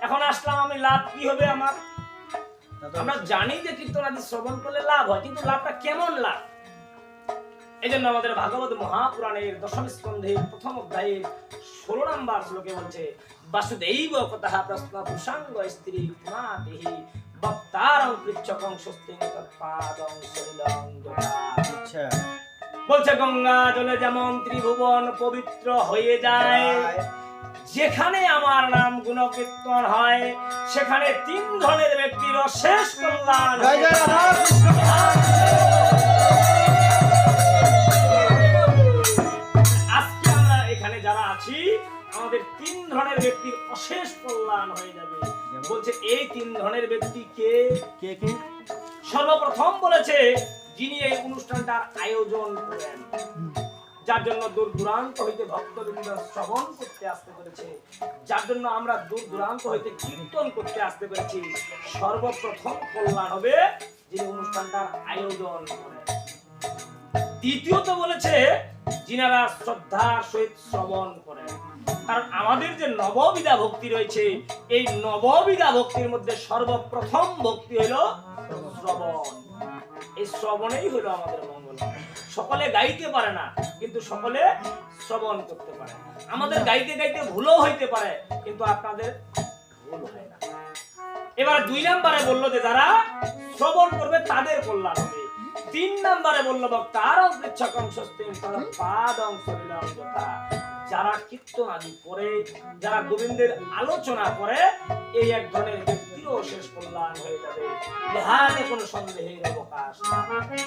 এখন আসলাম আমি, লাভ কি হবে আমার? আমরা জানি যে কীর্তন আদি শ্রবণ করলে লাভ হয়, কিন্তু লাভটা কেমন লাভ? এই জন্য আমাদের ভাগবত মহাপুরাণের দশম স্কন্ধের প্রথম অধ্যায়ের 16 নম্বর শ্লোকে বলছে, বাসুদেব কথা প্রশ্ন পুষাঙ্গ স্ত্রী পুনাতিহি বক্তারং পৃচ্ছকং স্বস্তিং তৎপাদং সলিলং যথা। আচ্ছা, বলছে গঙ্গা জলে যেমন ত্রিভুবন পবিত্র হয়ে যায়, যেখানে আমার নাম গুণকীর্তন হয় সেখানে 3 ধরনের ব্যক্তির অশেষ কল্যাণ। জয় জয় রাধা কৃষ্ণ। আজকে আমরা এখানে যারা আছি আমাদের 3 ধরনের ব্যক্তির অশেষ কল্যাণ হয়ে যাবে। বলছে এই 3 ধরনের ব্যক্তি কে? কে কে? সর্বপ্রথম বলেছে যিনি এই অনুষ্ঠানটার আয়োজন করেন, যার জন্য দূর দূরান্ত হইতে ভক্তবৃন্দ শ্রবণ করতে আসতে পেরেছে, যার জন্য আমরা দূর দূরান্ত হইতে কীর্তন করতে আসতে পেরেছি। সর্বপ্রথম কল্যাণ হবে যিনি অনুষ্ঠানটার আয়োজন করেন। দ্বিতীয়ত বলেছে যিনারা শ্রদ্ধার সহিত শ্রবণ করেন, কারণ আমাদের যে নববিধা ভক্তি রয়েছে এই নববিধা ভক্তির মধ্যে সর্বপ্রথম ভক্তি হলো শ্রবণ। এই শ্রবণেই হলো আমাদের মঙ্গল। সকলে গাইতে পারে না, কিন্তু সকলে শ্রবণ করতে পারে। আমাদের গাইতে গাইতে ভুলও হইতে পারে, কিন্তু আপনাদের ভুল হয় না। এবার 2 নম্বরে বললো যে যারা শ্রবণ করবে তাদের কল্যাণ হবে। 3 নম্বরে বললো বক্তারং পৃচ্ছকং স্বস্তিং তৎপাদং সলিলং যথা। যারা কীর্তন আদি করে, যারা গোবিন্দের আলোচনা করে, এই এক ধরনের ব্যক্তিরও শেষ কল্যাণ হয়ে যাবে। ইহাতে কোনো সন্দেহের অবকাশ নাই।